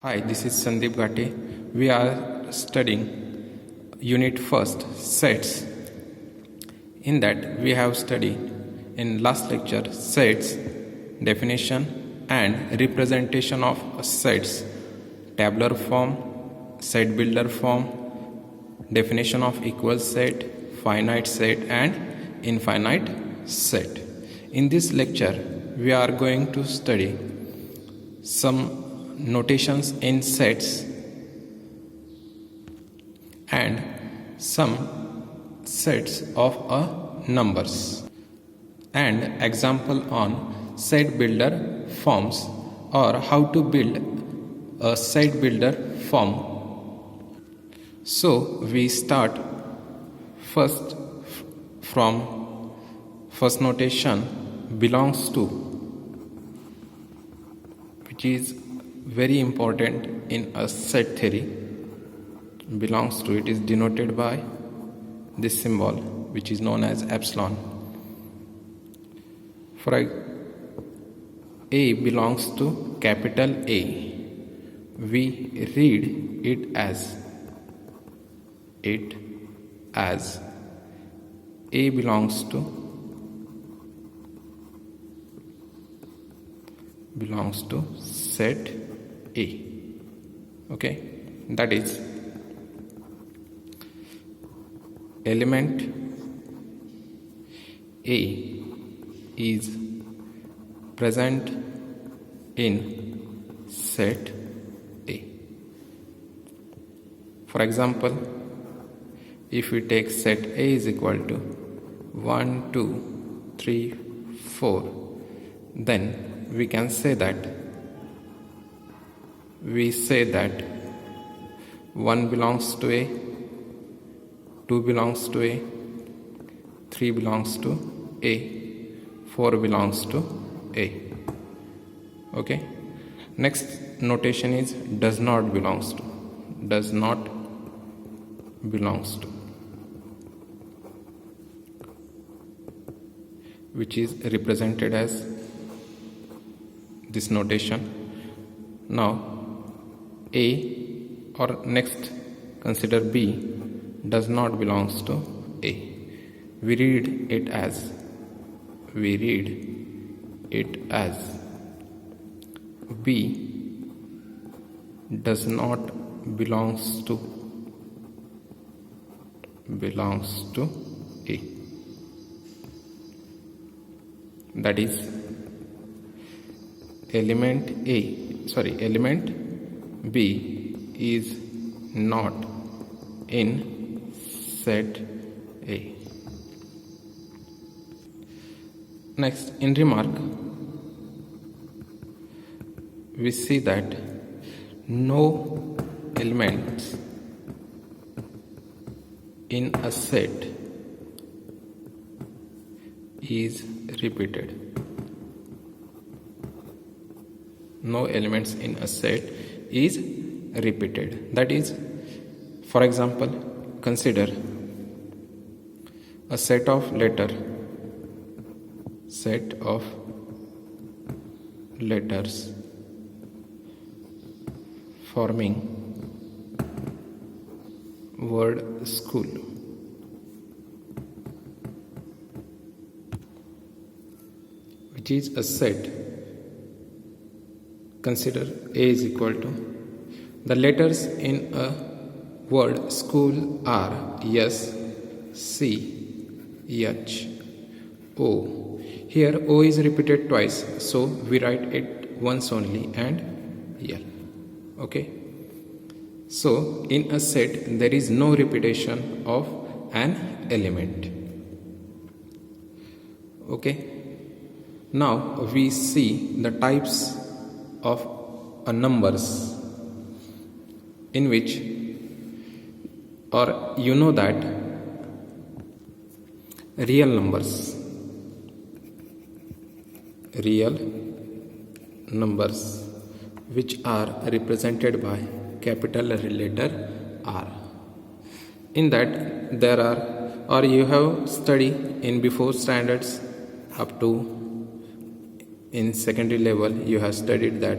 Hi, this is Sandeep Ghate. We are studying Unit First Sets. In that, we have studied in last lecture sets, definition and representation of sets, tabular form, set builder form, definition of equal set, finite set, and infinite set. In this lecture, we are going to study some notations in sets and some sets of numbers and example on set builder forms or how to build a set builder form. So we start first from first notation belongs to, which is very important in a set theory. Belongs to, it is denoted by this symbol which is known as epsilon. For A belongs to capital A, we read it as A belongs to set A. Okay, that is element A is present in set A. For example, if we take set A is equal to 1, 2, 3, 4, then we can say that 1 belongs to A, 2 belongs to A, 3 belongs to A, 4 belongs to A. Okay. Next notation is does not belongs to. Does not belongs to, which is represented as this notation. Now A, or next consider B, does not belongs to A. We read it as B does not belongs to A. That is element B is not in set A. Next, in remark, we see that no elements in a set is repeated. No elements in a set is repeated. That is, for example, consider a set of letters forming word school. Which is a set. Consider A is equal to, the letters in a word school are S, C, H, O. Here O is repeated twice, so we write it once only, and L. Okay. So in a set there is no repetition of an element. Okay. Now we see the types of numbers in which, or you know that real numbers which are represented by capital letter R. In that there are, or you have studied in before standards up to in secondary level, you have studied that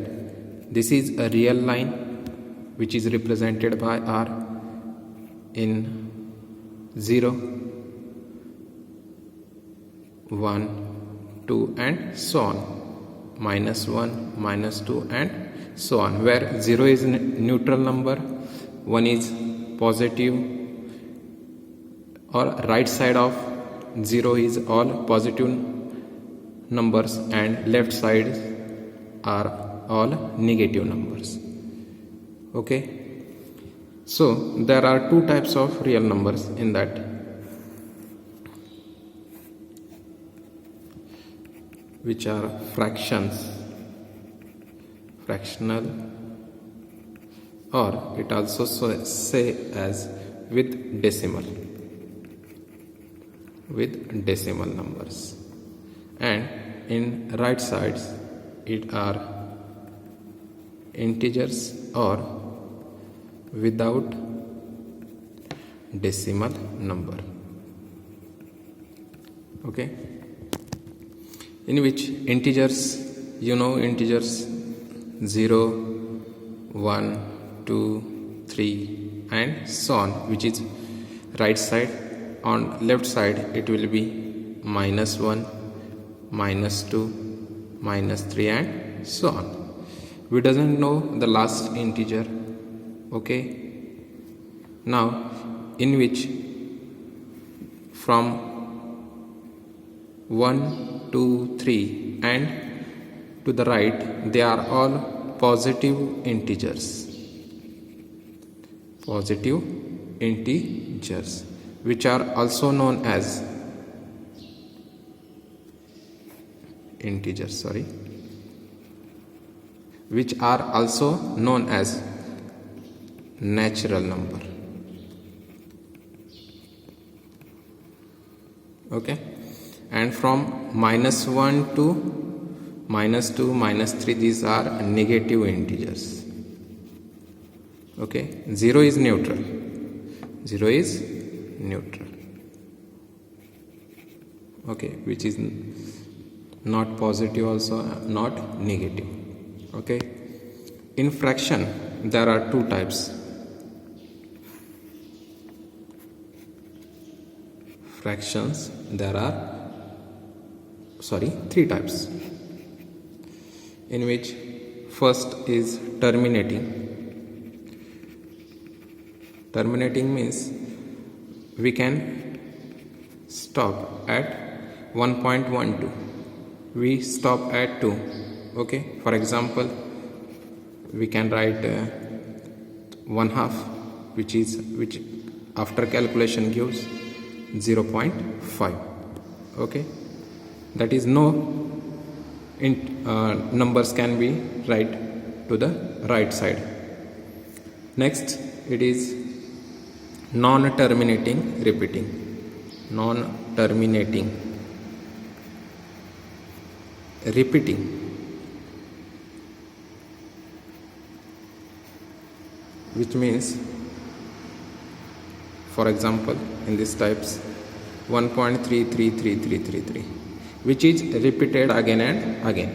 this is a real line which is represented by R in 0, 1, 2 and so on, -1, -2 and so on, where 0 is neutral number, 1 is positive, or right side of 0 is all positive numbers and left side are all negative numbers. Okay, so there are two types of real numbers in that. Which are fractions, fractional, or it also say as with decimal numbers, and in right sides it are integers or without decimal number. Okay, in which integers, integers 0, 1, 2, 3 and so on, which is right side. On left side it will be -1, -2, -3 and so on. We doesn't know the last integer. Okay, now in which from 1, 2, 3 and to the right they are all positive integers, which are also known as which are also known as natural number. Okay, and from -1 to -2, -3, these are negative integers. Okay, 0 is neutral. Okay, which is not positive, also not negative. Okay, in fraction there are two types. Fractions there are three types, in which first is terminating. Terminating means we can stop at 1.12, we stop at 2. Okay, for example, we can write 1/2, which after calculation gives 0.5. Okay, that is no numbers can be write to the right side. Next it is non-terminating repeating, which means, for example, in these types 1.333333, which is repeated again and again.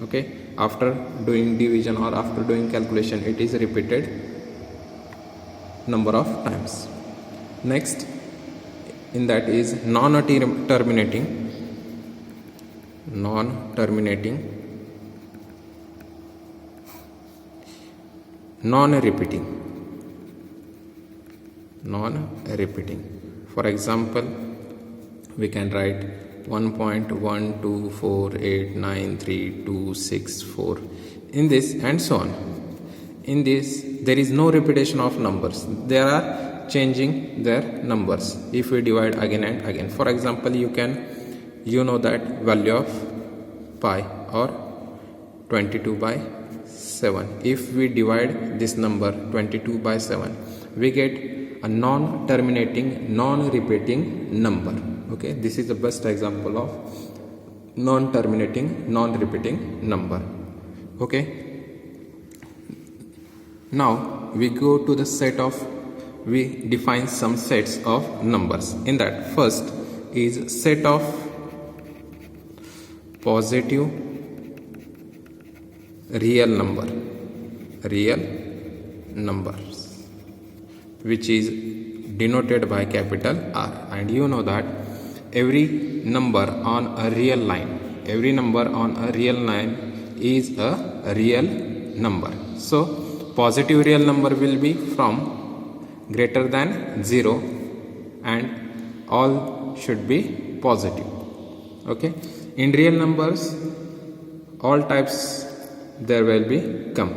Okay, after doing division or after doing calculation it is repeated number of times. Next in that is non-terminating, non-repeating. For example, we can write 1.124893264 in this and so on. In this there is no repetition of numbers, they are changing their numbers if we divide again and again. For example, you know that value of pi or 22/7. If we divide this number 22/7, we get a non-terminating, non-repeating number. Okay, this is the best example of non-terminating, non-repeating number. Okay, now we go to the we define some sets of numbers. In that, first is set of positive real numbers, which is denoted by capital R. And you know that every number on a real line is a real number. So positive real number will be from greater than 0 and all should be positive. Okay, in real numbers all types there will be come,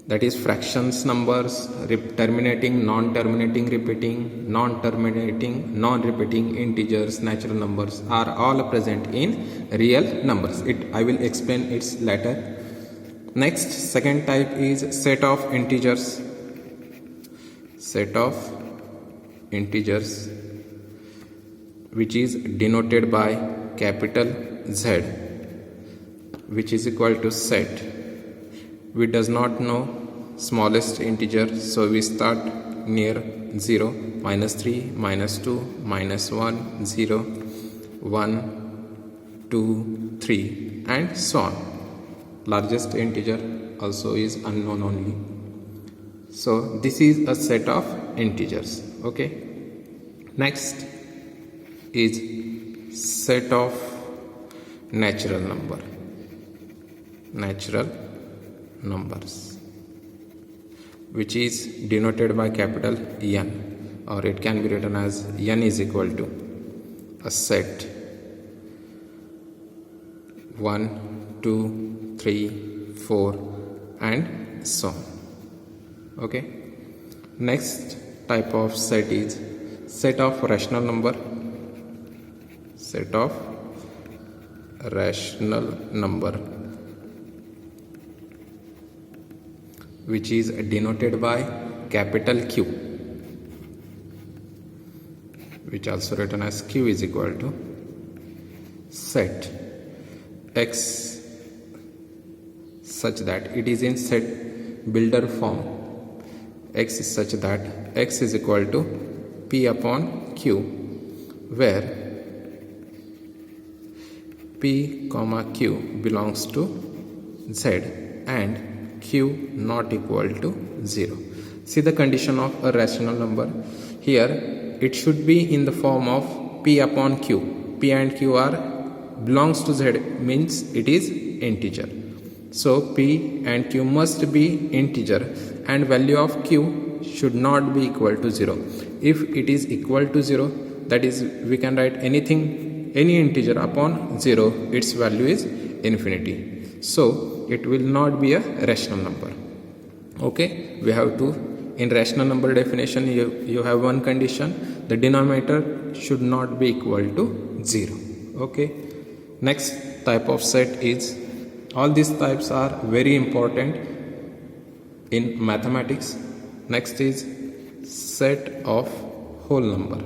that is fractions numbers, terminating, non-terminating, repeating, non-terminating, non-repeating, integers, natural numbers are all present in real numbers. I will explain it later. Next, second type is set of integers. Set of integers, which is denoted by capital Z, which is equal to set. We does not know smallest integer, so we start near 0, -3, -2, -1, 0, 1, 2, 3 and so on. Largest integer also is unknown only. So this is a set of integers. Okay, next is set of natural numbers, which is denoted by capital N, or it can be written as N is equal to a set 1, 2, 3, 4 and so on. Okay, next type of set is set of rational number. Set of rational number, which is denoted by capital Q, which also written as Q is equal to set X such that it is in set builder form. X is such that X is equal to P upon Q, where P comma Q belongs to Z and Q not equal to 0. See the condition of a rational number. Here it should be in the form of P upon Q. P and Q are belongs to Z, means it is integer. So P and Q must be integer and value of Q should not be equal to 0. If it is equal to 0, that is we can write any integer upon 0, its value is infinity. So it will not be a rational number. Okay, we have to, in rational number definition you have one condition, the denominator should not be equal to 0. Okay, next type of set is, all these types are very important in mathematics. Next is set of whole number,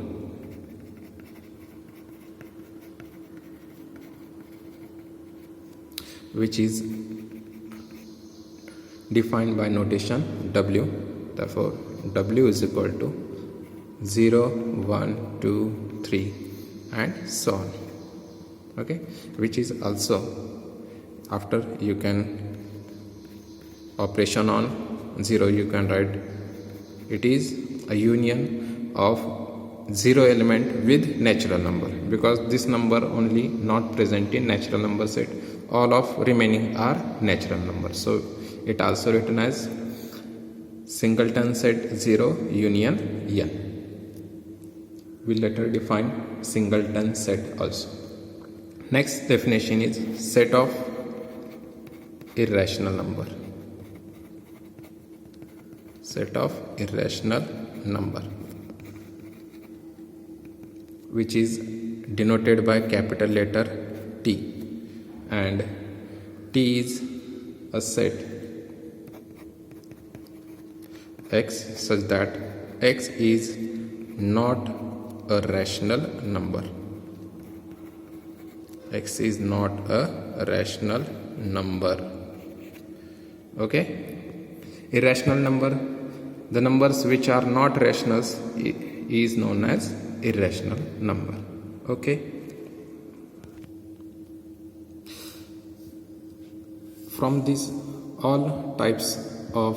which is defined by notation W. Therefore W is equal to 0, 1, 2, 3 and so on. Okay, which is also, after you can operation on 0, you can write it is a union of 0 element with natural number, because this number only not present in natural number set, all of remaining are natural numbers. So it also written as singleton set 0 union n. We'll later define singleton set also. Next definition is set of irrational number. Set of irrational number, which is denoted by capital letter T, and T is a set X such that X is not a rational number. X is not a rational number. Okay, irrational number, the numbers which are not rationals is known as irrational number. Okay, from these all types of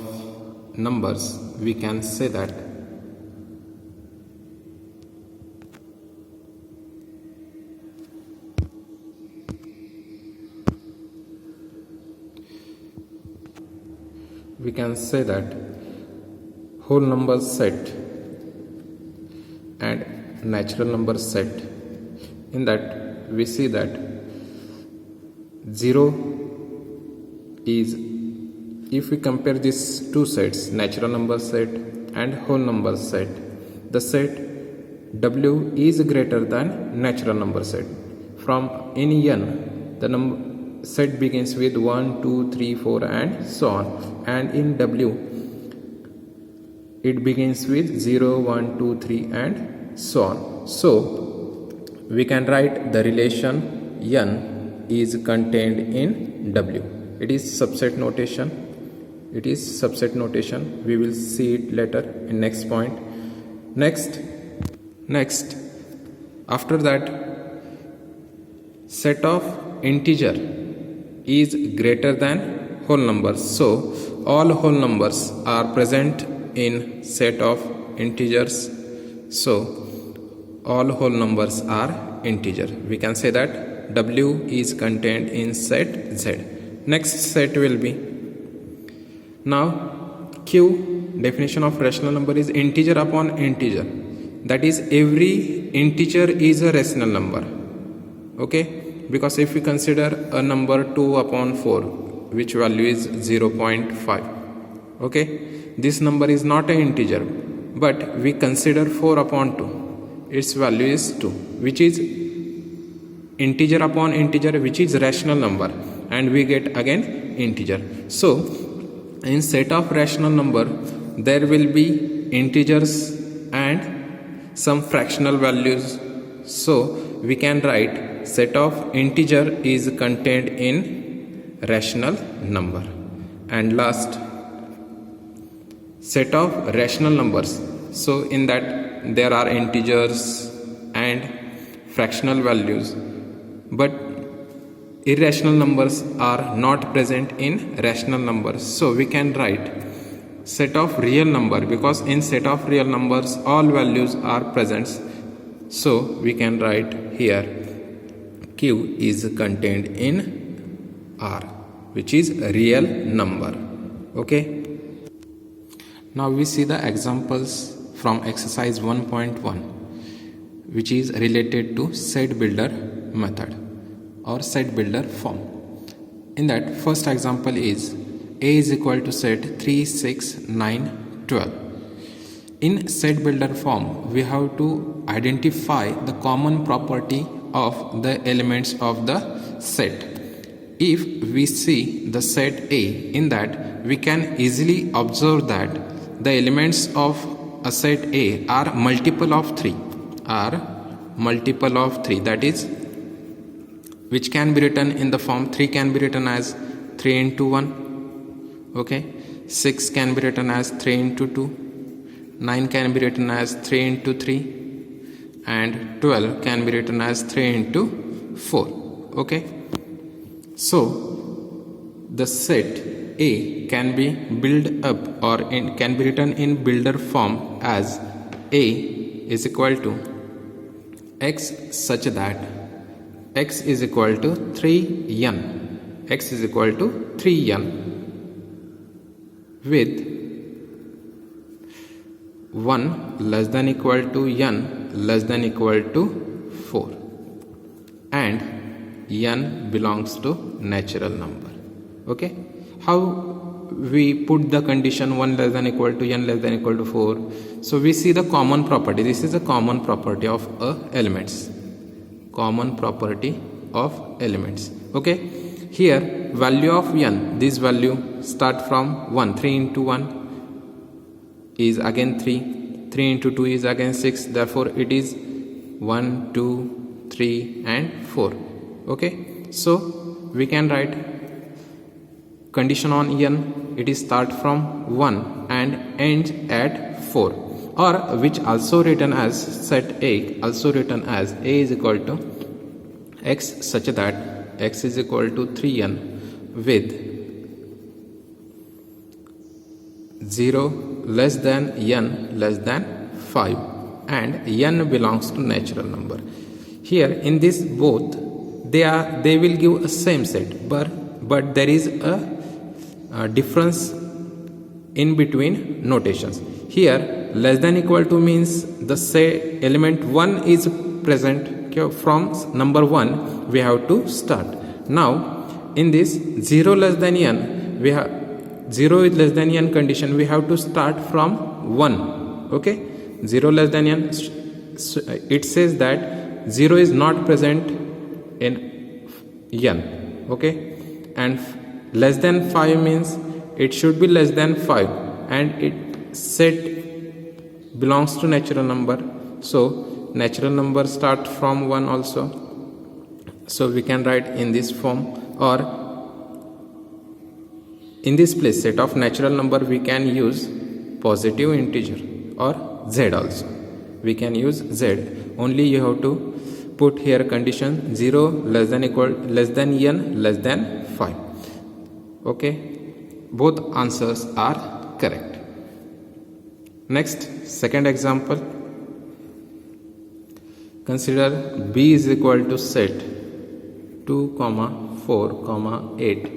numbers, we can say that whole number set and natural number set. In that we see that 0 is, if we compare these two sets, natural number set and whole number set, the set W is greater than natural number set. From in n, the set begins with 1, 2, 3, 4 and so on, and in W it begins with 0, 1, 2, 3 and so on. So we can write the relation n is contained in W. It is subset notation. We will see it later in next point. Next, after that, set of integer is greater than whole numbers. So all whole numbers are present in set of integers. So all whole numbers are integer. We can say that W is contained in set Z. Next set will be, now Q, definition of rational number is integer upon integer. That is, every integer is a rational number. Okay, because if we consider a number 2 upon 4, which value is 0.5, okay, this number is not an integer, but we consider 4 upon 2, its value is 2, which is integer upon integer, which is rational number, and we get again integer. So in set of rational number there will be integers and some fractional values. So we can write set of integer is contained in rational number. And last, set of rational numbers. So in that there are integers and fractional values, but irrational numbers are not present in rational numbers. So we can write set of real number, because in set of real numbers all values are present. So we can write here Q is contained in R, which is a real number. Okay. Now we see the examples from exercise 1.1, which is related to set builder method or set builder form. In that, first example is A is equal to set 3, 6, 9, 12. In set builder form, we have to identify the common property of the elements of the set. If we see the set A, in that we can easily observe that the elements of a set A are multiple of 3, that is, which can be written in the form 3 can be written as 3 into 1, okay, 6 can be written as 3 into 2, 9 can be written as 3 into 3, and 12 can be written as 3 into 4. Okay, so the set A can be built up or can be written in builder form as A is equal to x such that x is equal to 3n, x is equal to 3n with 1 less than equal to n less than equal to 4, and n belongs to natural number. Okay, how we put the condition 1 less than equal to n less than equal to 4? So we see the common property. This is a common property of elements. Common property of elements. Okay, here value of n, this value start from 1, 3 into 1 is again 3, 3 into 2 is again 6, therefore it is 1, 2, 3 and 4. Okay, so we can write condition on n, it is start from 1 and ends at 4, or which also written as set A, also written as A is equal to x such that x is equal to 3n with 0 less than n less than 5 and n belongs to natural number. Here in this both they will give a same set, but there is a difference in between notations. Here less than equal to means the say element 1 is present. From number 1 we have to start. Now in this 0 less than n, we have 0 is less than n condition, we have to start from 1. Okay, 0 less than n, it says that 0 is not present in n. Okay, and less than 5 means it should be less than 5 and it set belongs to natural number, so natural number start from 1 also. So we can write in this form, or in this place set of natural number we can use positive integer or z also. We can use z, only you have to put here condition 0 less than n less than 5. Okay, both answers are correct. Next, second example, consider b is equal to set 2, 4, 8,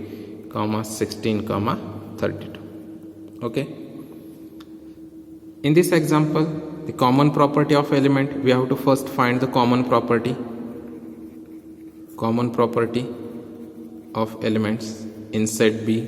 16, 32. Okay, in this example the common property of element, we have to first find the common property of elements in set b.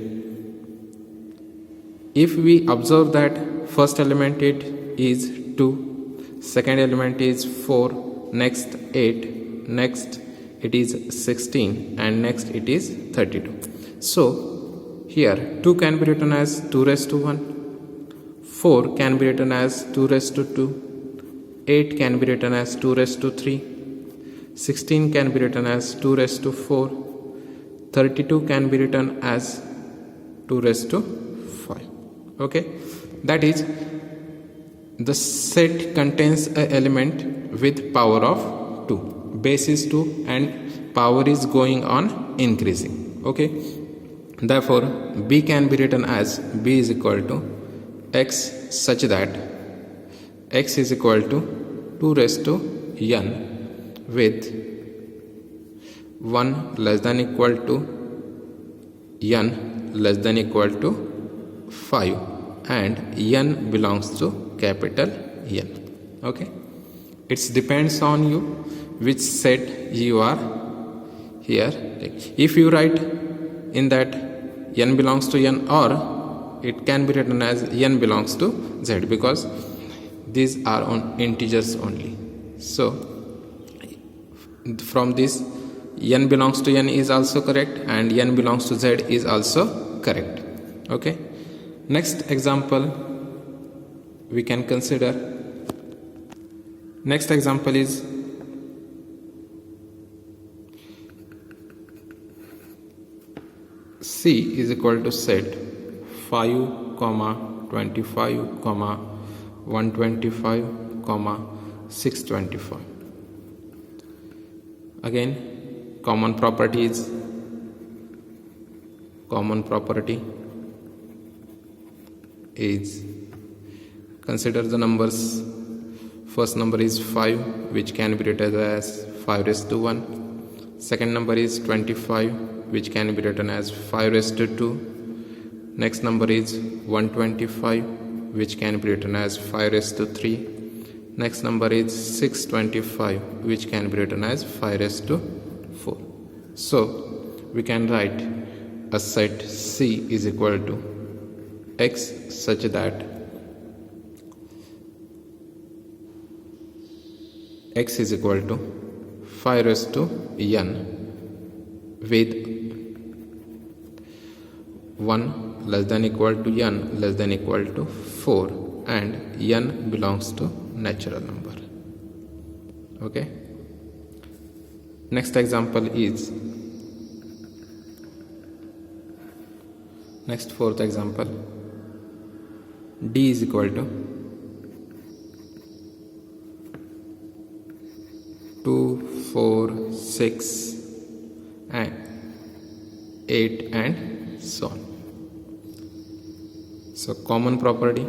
If we observe that first element it is 2, second element is 4, next 8, next it is 16 and next it is 32. So here 2 can be written as 2 raised to 1, 4 can be written as 2 raised to 2, 8 can be written as 2 raised to 3, 16 can be written as 2 raised to 4, 32 can be written as 2 raised to 5. Okay, that is the set contains an element with power of 2, base is 2 and power is going on increasing. Okay, therefore b can be written as b is equal to x such that x is equal to 2 raised to n with 1 less than equal to n less than equal to 5 and n belongs to capital N. Okay, it depends on you which set you are here. If you write in that n belongs to n, or it can be written as n belongs to z, because these are on integers only. So from this n belongs to n is also correct and n belongs to z is also correct. Okay, next example we can consider. Next example is c is equal to set 5, 25, 125, 625. Again, common property is consider the numbers. First number is 5, which can be written as 5 raised to 1. Second number is 25, which can be written as 5 raised to 2. Next number is 125, which can be written as 5 raised to 3. Next number is 625, which can be written as 5 raised to 4. So we can write a set C is equal to x such that x is equal to 5 raised to n with 1 less than equal to n less than equal to 4 and n belongs to natural number. Okay, next example is fourth example. D is equal to 2, 4, 6 and 8 and so on. So common property,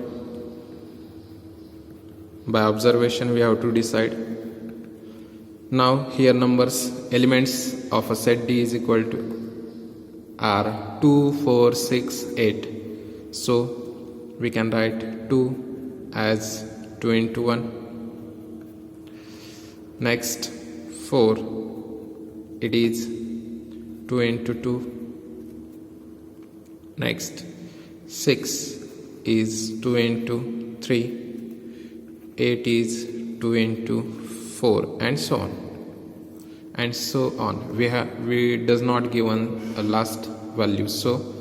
by observation we have to decide. Now here numbers, elements of a set D is equal to are 2, 4, 6, 8. So we can write 2 as 2 into 1. Next 4, it is 2 into 2. Next 6 is 2 into 3. 8 is 2 into 4, and so on and so on. We does not given a last value. So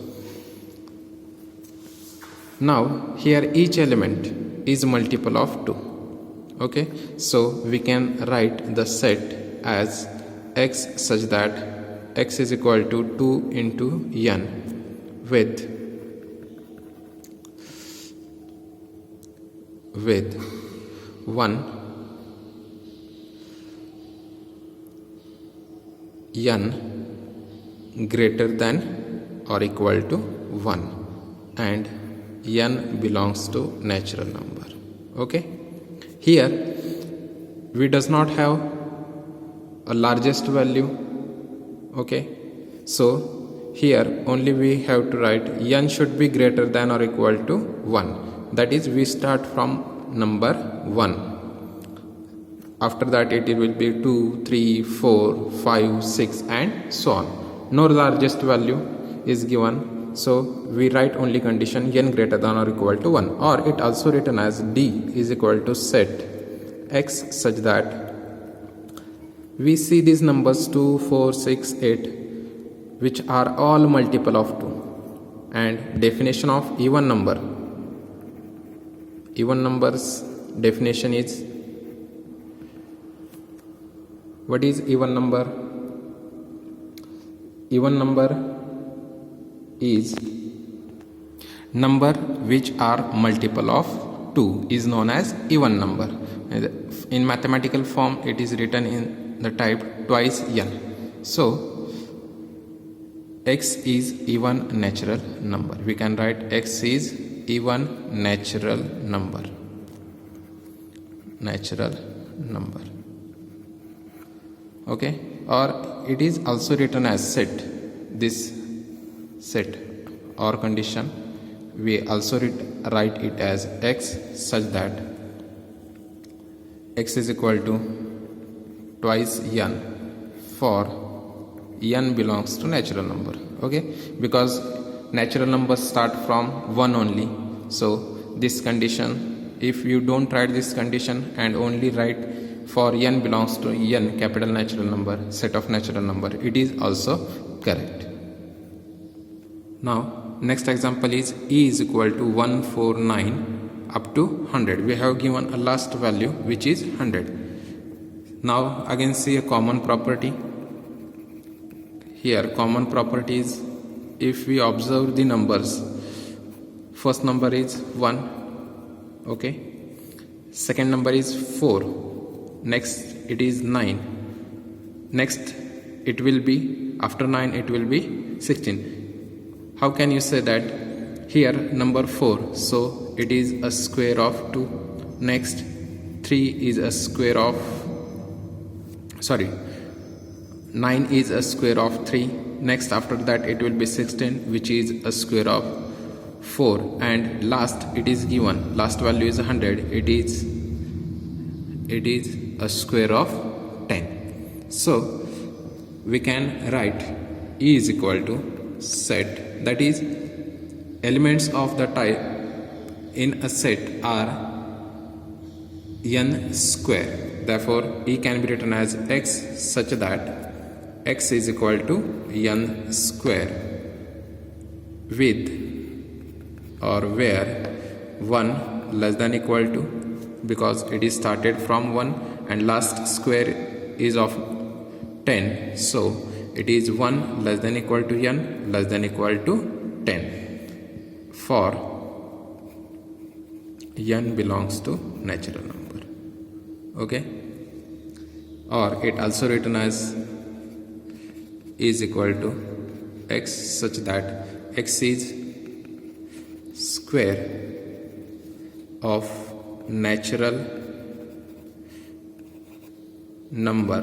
now here each element is multiple of 2. Okay, so we can write the set as x such that x is equal to 2 into n with 1 n greater than or equal to 1 and n belongs to natural number. Okay, here we does not have a largest value. Okay, so here only we have to write n should be greater than or equal to 1. That is, we start from number 1. After that it will be 2, 3, 4, 5, 6 and so on. No largest value is given, so we write only condition n greater than or equal to 1, or it also written as D is equal to set x such that we see these numbers 2, 4, 6, 8 which are all multiple of 2, and definition of even number. Even numbers definition is, what is even number? Even number is number which are multiple of 2 is known as even number. In mathematical form it is written in the type twice n. So x is even natural number. We can write x is even natural number. Okay, or it is also written as set. This set or condition we also write it as x such that x is equal to twice n for n belongs to natural number. Okay, because natural numbers start from 1 only. So this condition, if you don't write this condition and only write for n belongs to n, capital natural number, set of natural number, it is also correct. Now next example is e is equal to 149 up to 100. We have given a last value which is 100. Now again see a common property. Here common property is, if we observe the numbers, first number is 1. Okay, second number is 4. Next it is 9. Next it will be, after 9 it will be 16. How can you say that? Here number 4, so it is a square of 2. Next 3 is a square of 9 is a square of 3. Next after that it will be 16, which is a square of 4, and last it is given, last value is 100. It is a square of 10. So we can write E is equal to set, that is elements of the type in a set are n square. Therefore E can be written as x such that x is equal to n square with or where 1 less than equal to, because it is started from 1 and last square is of 10, so it is 1 less than equal to n less than equal to 10 for n belongs to natural number. Okay, or it also written as is equal to x such that x is square square of natural number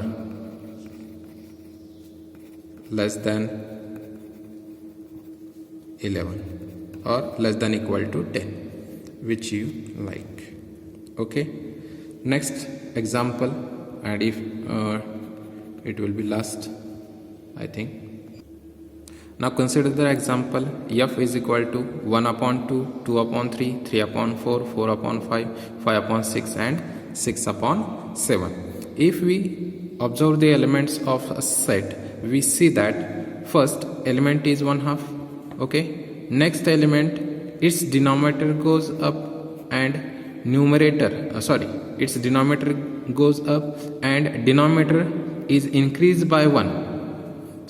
less than 11 or less than equal to 10, which you like. Okay, next example, and if it will be last, I think. Now consider the example. F is equal to 1 upon 2, 2 upon 3, 3 upon 4, 4 upon 5, 5 upon 6 and 6 upon 7. If we observe the elements of a set, we see that first element is 1/2. Okay, next element, its denominator goes up and its denominator goes up and denominator is increased by 1,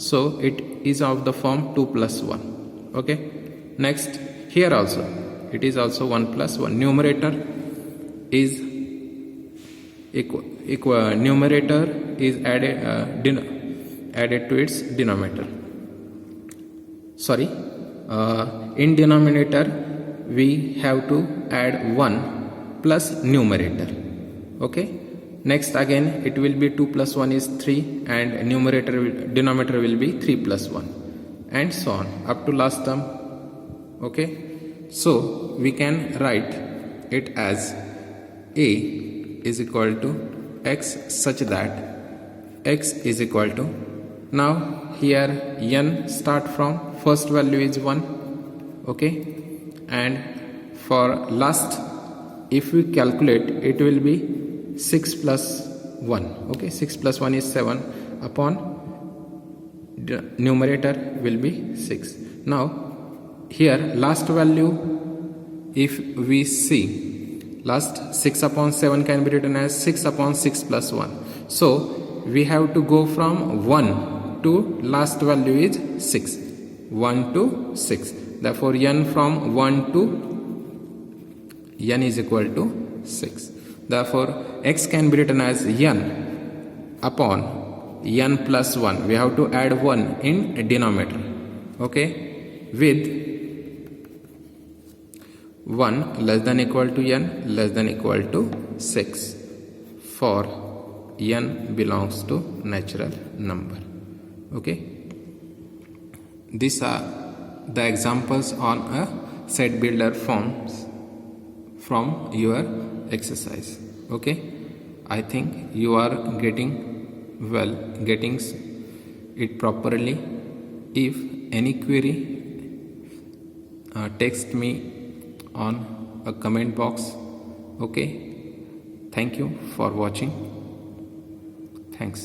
so it is of the form 2 plus 1. Okay, next here also it is also 1 plus 1. Numerator is numerator is added to its denominator. In denominator we have to add 1 plus numerator. Okay, next again it will be 2 plus 1 is 3 and denominator will be 3 plus 1 and so on up to last term. Okay, so we can write it as A is equal to x such that x is equal to, now here n start from first value is 1. Okay, and for last if we calculate it will be 6 plus 1. Okay, 6 plus 1 is 7 upon numerator will be 6. Now here last value, if we see last 6 upon 7 can be written as 6 upon 6 plus 1. So we have to go from 1 to last value is 6, 1 to 6. Therefore n from 1 to n is equal to 6. Therefore x can be written as n upon n plus 1. We have to add 1 in denominator. Okay, with 1 less than equal to n less than equal to 6 for n belongs to natural number. Okay, these are the examples on a set builder forms from your exercise. Okay, I think you are getting it properly. If any query, text me on a comment box. Okay, thank you for watching. Thanks.